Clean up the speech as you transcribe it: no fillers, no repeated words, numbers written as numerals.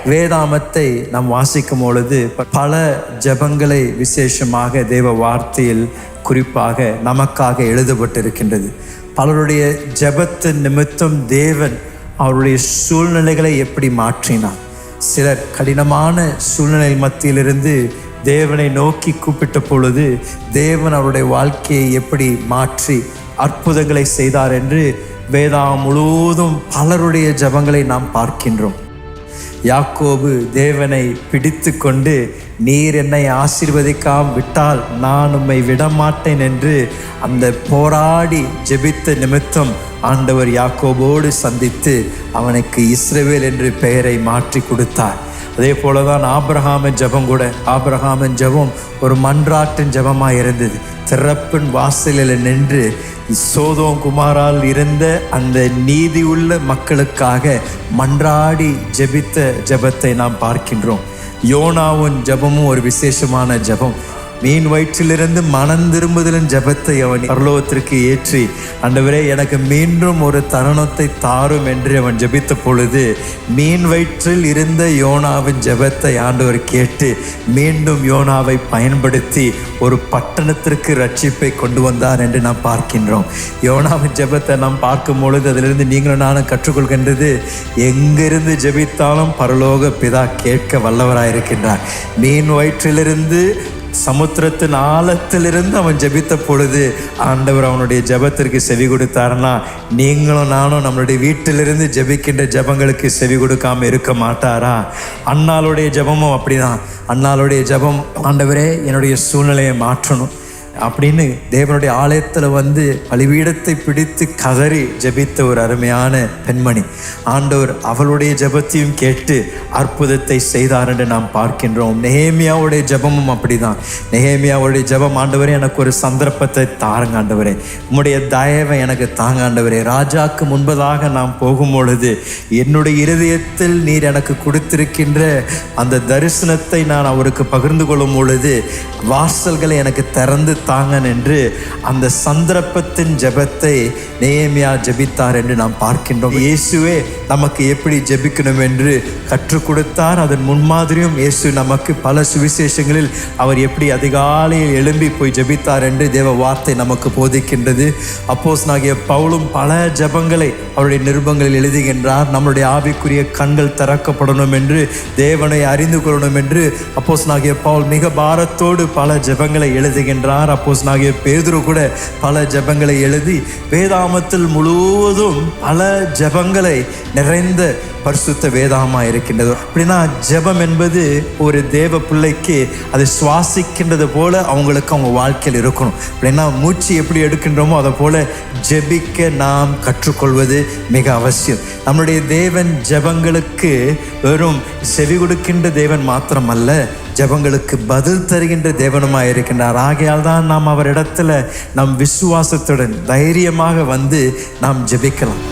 வேதாமத்தை நாம் வாசிக்கும் பொழுது பல ஜெபங்களை விசேஷமாக தேவ வார்த்தையில் குறிப்பாக நமக்காக எழுதப்பட்டிருக்கின்றது. பலருடைய ஜெபத்தின் நிமித்தம் தேவன் அவருடைய சூழ்நிலைகளை எப்படி மாற்றினார். சிலர் கடினமான சூழ்நிலை மத்தியிலிருந்து தேவனை நோக்கி கூப்பிட்ட பொழுது தேவன் அவருடைய வாழ்க்கையை எப்படி மாற்றி அற்புதங்களை செய்தார் என்று வேதாகம் முழுவதும் பலருடைய ஜெபங்களை நாம் பார்க்கின்றோம். யாக்கோபு தேவனை பிடித்து கொண்டு, நீர் என்னை ஆசீர்வதிக்காமல் விட்டால் நான் உம்மை விடமாட்டேன் என்று அந்த போராடி ஜெபித்த நிமித்தம் ஆண்டவர் யாக்கோபோடு சந்தித்து அவனுக்கு இஸ்ரவேல் என்று பெயரை மாற்றி கொடுத்தார். அதே போலதான் ஆபிரகாமின் ஜெபம் கூட. ஆபிரகாமின் ஜெபம் ஒரு மன்றாட்டின் ஜெபமாக இருந்தது. திறப்பின் வாசலில் நின்று சோதோம் குமாரால் இருந்த அந்த நீதி உள்ள மக்களுக்காக மன்றாடி ஜெபித்த ஜெபத்தை நாம் பார்க்கின்றோம். யோனாவின் ஜெபமும் ஒரு விசேஷமான ஜெபம். மீன் வயிற்றிலிருந்து மனம் திரும்புதலின் ஜெபத்தை அவன் பரலோகத்திற்கு ஏற்றி, ஆண்டவரே எனக்கு மீண்டும் ஒரு தருணத்தை தாரும் என்று அவன் ஜெபித்த பொழுது மீன் வயிற்றில் இருந்த யோனாவின் ஜெபத்தை ஆண்டவர் கேட்டு மீண்டும் யோனாவை பயன்படுத்தி ஒரு பட்டணத்திற்கு ரட்சிப்பை கொண்டு வந்தார் என்று நாம் பார்க்கின்றோம். யோனாவின் ஜெபத்தை நாம் பார்க்கும் பொழுது அதிலிருந்து நீங்களும் நானும் கற்றுக்கொள்கின்றது, எங்கிருந்து ஜெபித்தாலும் பரலோக பிதா கேட்க வல்லவராயிருக்கின்றார். மீன் வயிற்றிலிருந்து சமுத்திரத்தின் ஆழத்திலிருந்து அவன் ஜெபித்த பொழுது ஆண்டவர் அவனுடைய ஜெபத்திற்கு செவி கொடுத்தாருன்னா, நீங்களும் நானும் நம்மளுடைய வீட்டிலிருந்து ஜெபிக்கின்ற ஜெபங்களுக்கு செவி கொடுக்காம இருக்க மாட்டாரா? அன்னாளுடைய ஜெபமும் அப்படிதான். அன்னாளுடைய ஜெபம், ஆண்டவரே என்னுடைய சூழ்நிலையை மாற்றணும் அப்படின்னு தேவனுடைய ஆலயத்தில் வந்து பலிபீடத்தை பிடித்து கதறி ஜெபித்த ஒரு அருமையான பெண்மணி. ஆண்டவர் அவளுடைய ஜெபத்தையும் கேட்டு அற்புதத்தை செய்தார் என்று நாம் பார்க்கின்றோம். நெகேமியாவுடைய ஜெபமும் அப்படிதான். நெகேமியாவுடைய ஜெபம், ஆண்டவரே எனக்கு ஒரு சந்தர்ப்பத்தை தாருங்க ஆண்டவரே, உம்முடைய தயவை எனக்கு தாங்க ஆண்டவரே. ராஜாக்கு முன்பதாக நாம் போகும் பொழுது என்னுடைய இருதயத்தில் நீர் எனக்கு கொடுத்திருக்கின்ற அந்த தரிசனத்தை நான் அவருக்கு பகிர்ந்து கொள்ளும் பொழுது வாசல்களை எனக்கு திறந்து தாங்கன் என்று அந்த சந்தர்ப்பத்தின் ஜெபத்தை நெகேமியா ஜெபித்தார் என்று நாம் பார்க்கின்றோம். இயேசுவே நமக்கு எப்படி ஜெபிக்கணும் என்று கற்றுக் கொடுத்தார். அதன் முன்மாதிரியும் இயேசு நமக்கு பல சுவிசேஷங்களில் அவர் எப்படி அதிகாலையில் எழும்பி போய் ஜெபித்தார் என்று தேவ வார்த்தை நமக்கு போதிக்கின்றது. அப்போஸ்தலனாகிய பவுலும் பல ஜெபங்களை அவருடைய நிருபங்களில் எழுதுகின்றார். நம்முடைய ஆவிக்குரிய கண்கள் திறக்கப்படணும் என்று, தேவனை அறிந்து கொள்ளணும் என்று அப்போஸ்தலனாகிய பவுல் மிக பாரத்தோடு பல ஜெபங்களை எழுதுகின்றார். அப்போஸ்தலனாகிய பேதுரு கூட பல ஜெபங்களை எழுதி வேதாமத்தில் முழுவதும் பல ஜெபங்களை நிறைந்த பரிசுத்த வேதாகமாக இருக்கின்றது. அப்படின்னா ஜெபம் என்பது ஒரு தேவ பிள்ளைக்கு அதை சுவாசிக்கின்றது போல அவங்களுக்கு அவங்க வாழ்க்கையில் இருக்கணும். அப்படின்னா மூச்சு எப்படி எடுக்கின்றோமோ அதை போல ஜெபிக்க நாம் கற்றுக்கொள்வது மிக அவசியம். நம்முடைய தேவன் ஜெபங்களுக்கு வெறும் செவி கொடுக்கின்ற தேவன் மாத்திரமல்ல, ஜெபங்களுக்கு பதில் தருகின்ற தேவனுமாய் இருக்கின்றார். ஆகையால் தான் நாம் அவரிடத்துல நம் விசுவாசத்துடன் தைரியமாக வந்து நாம் ஜெபிக்கலாம்.